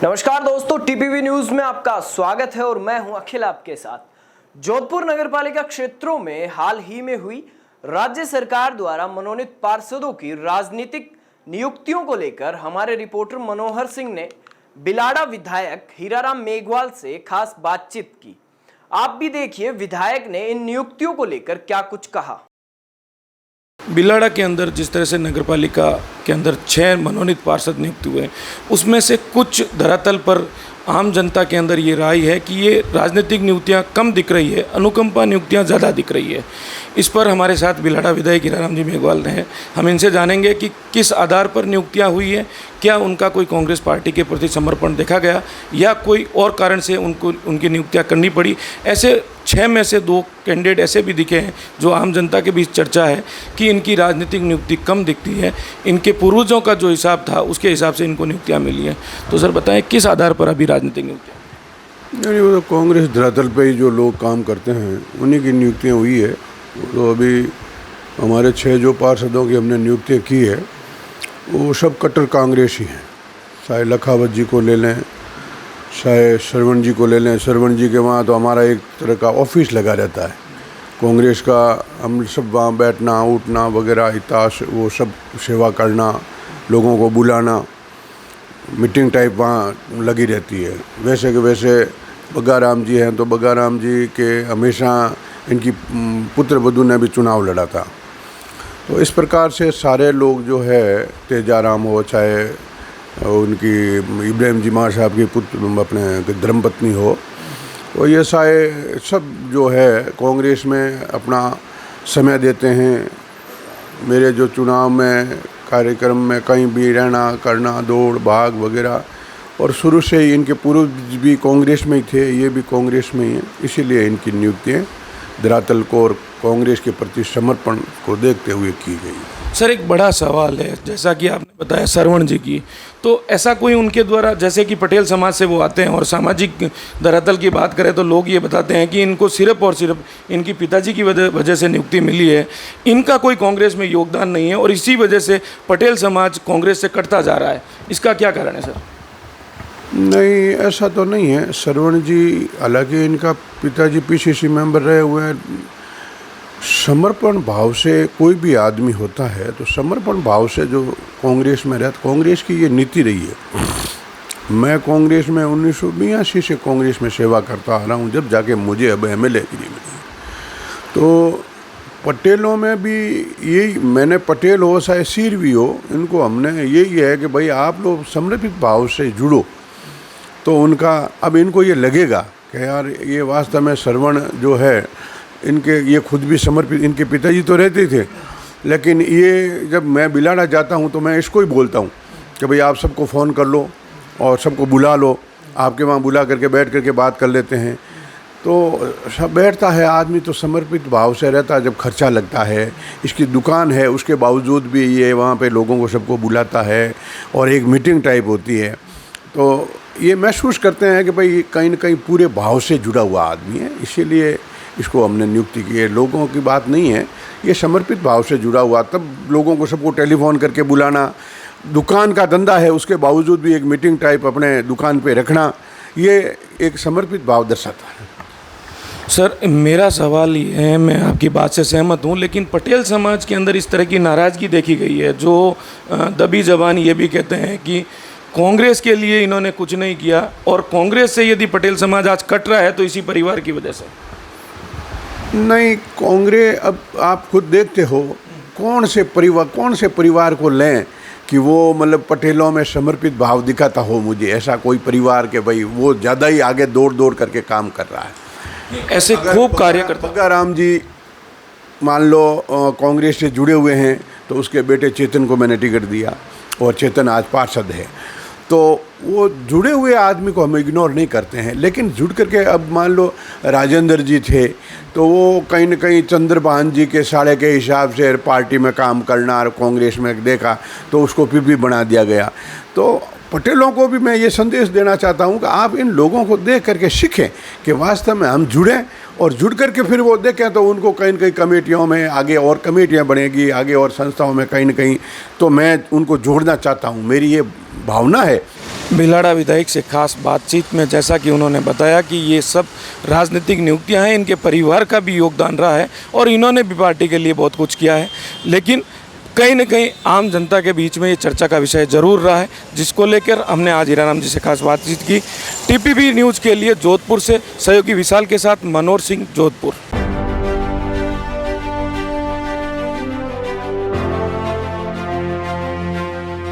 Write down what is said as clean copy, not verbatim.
नमस्कार दोस्तों, TPV news में आपका स्वागत है और मैं हूं अखिल आपके साथ। जोधपुर नगरपालिका क्षेत्रों में हाल ही में हुई राज्य सरकार द्वारा मनोनीत पार्षदों की राजनीतिक नियुक्तियों को लेकर हमारे रिपोर्टर मनोहर सिंह ने बिलाड़ा विधायक हीराराम मेघवाल से खास बातचीत की। आप भी देखिए विधायक ने इन नियुक्तियों को लेकर क्या कुछ कहा। बिलाड़ा के अंदर जिस तरह से नगरपालिका के अंदर 6 मनोनीत पार्षद नियुक्त हुए, उसमें से कुछ धरातल पर आम जनता के अंदर ये राय है कि ये राजनीतिक नियुक्तियां कम दिख रही है, अनुकंपा नियुक्तियां ज़्यादा दिख रही है। इस पर हमारे साथ बिलाड़ा विधायक हीराराम जी मेघवाल हैं। हम इनसे जानेंगे कि किस आधार पर नियुक्तियां हुई है, क्या उनका कोई कांग्रेस पार्टी के प्रति समर्पण देखा गया या कोई और कारण से उनकी नियुक्तियां करनी पड़ी। ऐसे 6 में से 2 कैंडिडेट ऐसे भी दिखे हैं जो आम जनता के बीच चर्चा है कि इनकी राजनीतिक नियुक्ति कम दिखती है, इनके पूर्वजों का जो हिसाब था उसके हिसाब से इनको नियुक्तियां मिली हैं। तो सर बताएं किस आधार पर अभी राजनीतिक नियुक्तियां? नहीं, वो तो कांग्रेस धरातल पे ही जो लोग काम करते हैं उन्हीं की नियुक्तियाँ हुई है। तो अभी हमारे 6 जो पार्षदों की हमने नियुक्तियाँ की है वो सब कट्टर कांग्रेस ही हैं। चाहे लखावत जी को ले लें, चाहे श्रवण जी को ले लें। श्रवण जी के वहाँ तो हमारा एक तरह का ऑफिस लगा रहता है कांग्रेस का। हम सब वहाँ बैठना उठना वगैरह इताश वो सब सेवा करना, लोगों को बुलाना, मीटिंग टाइप वहाँ लगी रहती है। वैसे के वैसे बग्गाराम जी हैं तो बग्गाराम जी के हमेशा इनकी पुत्र वधू ने भी चुनाव लड़ा था। तो इस प्रकार से सारे लोग जो है, तेजाराम हो चाहे उनकी इब्राहिम जी मां साहब की पुत्र अपने धर्मपत्नी हो, तो ये सारे सब जो है कांग्रेस में अपना समय देते हैं। मेरे जो चुनाव में कार्यक्रम में कहीं भी रहना करना, दौड़ भाग वगैरह, और शुरू से ही इनके पूर्वज भी कांग्रेस में ही थे, ये भी कांग्रेस में ही हैं। इसीलिए इनकी नियुक्तियाँ धरातल को और कांग्रेस के प्रति समर्पण को देखते हुए की गई। सर एक बड़ा सवाल है, जैसा कि आपने बताया श्रवण जी की, तो ऐसा कोई उनके द्वारा, जैसे कि पटेल समाज से वो आते हैं और सामाजिक धरातल की बात करें तो लोग ये बताते हैं कि इनको सिर्फ और सिर्फ इनकी पिताजी की वजह से नियुक्ति मिली है, इनका कोई कांग्रेस में योगदान नहीं है और इसी वजह से पटेल समाज कांग्रेस से कटता जा रहा है। इसका क्या कारण है सर? नहीं, ऐसा तो नहीं है। श्रवण जी हालांकि इनका पिताजी पीसीसी मेंबर रहे हुए हैं। समर्पण भाव से कोई भी आदमी होता है तो समर्पण भाव से जो कांग्रेस में रहता, कांग्रेस की ये नीति रही है। मैं कांग्रेस में 1982 से कांग्रेस में सेवा करता आ रहा हूँ, जब जाके मुझे अब एमएलए की मिली। तो पटेलों में भी यही, मैंने पटेल हो चाहे सिर भी हो, इनको हमने यही है कि भाई आप लोग समर्पित भाव से जुड़ो। तो उनका अब इनको ये लगेगा कि यार ये वास्तव में श्रवण जो है इनके, ये खुद भी समर्पित, इनके पिताजी तो रहते थे, लेकिन ये जब मैं बिलाड़ा जाता हूँ तो मैं इसको ही बोलता हूँ कि भाई आप सबको फ़ोन कर लो और सबको बुला लो, आपके वहाँ बुला करके बैठ करके बात कर लेते हैं। तो सब बैठता है आदमी तो समर्पित भाव से रहता है। जब खर्चा लगता है, इसकी दुकान है, उसके बावजूद भी ये वहाँ पे लोगों को सबको बुलाता है और एक मीटिंग टाइप होती है। तो ये महसूस करते हैं कि भाई कहीं न कहीं पूरे भाव से जुड़ा हुआ आदमी है, इसीलिए इसको हमने नियुक्ति की है। लोगों की बात नहीं है, ये समर्पित भाव से जुड़ा हुआ। तब लोगों को सबको टेलीफोन करके बुलाना, दुकान का धंधा है उसके बावजूद भी एक मीटिंग टाइप अपने दुकान पे रखना, ये एक समर्पित भाव दर्शाता है। सर मेरा सवाल ये है, मैं आपकी बात से सहमत हूँ, लेकिन पटेल समाज के अंदर इस तरह की नाराज़गी देखी गई है जो दबी जबान ये भी कहते हैं कि कांग्रेस के लिए इन्होंने कुछ नहीं किया और कांग्रेस से यदि पटेल समाज आज कट रहा है तो इसी परिवार की वजह से। नहीं, कांग्रेस अब आप खुद देखते हो कौन से परिवार को लें कि वो मतलब पटेलों में समर्पित भाव दिखाता हो। मुझे ऐसा कोई परिवार के भाई वो ज़्यादा ही आगे दौड़ करके काम कर रहा है। ऐसे खूब कार्यकर्ता, बग्गाराम जी मान लो कांग्रेस से जुड़े हुए हैं तो उसके बेटे चेतन को मैंने टिकट दिया और चेतन आज पार्षद है। तो वो जुड़े हुए आदमी को हम इग्नोर नहीं करते हैं, लेकिन जुड़ करके अब मान लो राजेंद्र जी थे तो वो कहीं न कहीं चंद्रभान जी के साड़े के हिसाब से पार्टी में काम करना और कांग्रेस में देखा तो उसको पीपी बना दिया गया। तो पटेलों को भी मैं ये संदेश देना चाहता हूँ कि आप इन लोगों को देख करके सीखें कि वास्तव में हम जुड़ें और जुड़ करके फिर वो देखें तो उनको कहीं न कहीं कमेटियों में आगे और कमेटियाँ बनेगी, आगे और संस्थाओं में कहीं न कहीं, तो मैं उनको जोड़ना चाहता हूँ, मेरी ये भावना है। बिलाड़ा विधायक से खास बातचीत में जैसा कि उन्होंने बताया कि ये सब राजनीतिक नियुक्तियां हैं, इनके परिवार का भी योगदान रहा है और इन्होंने भी पार्टी के लिए बहुत कुछ किया है, लेकिन कहीं न कहीं आम जनता के बीच में ये चर्चा का विषय जरूर रहा है, जिसको लेकर हमने आज हीराराम जी से खास बातचीत की। टीपीपी न्यूज़ के लिए जोधपुर से सहयोगी विशाल के साथ मनोहर सिंह, जोधपुर।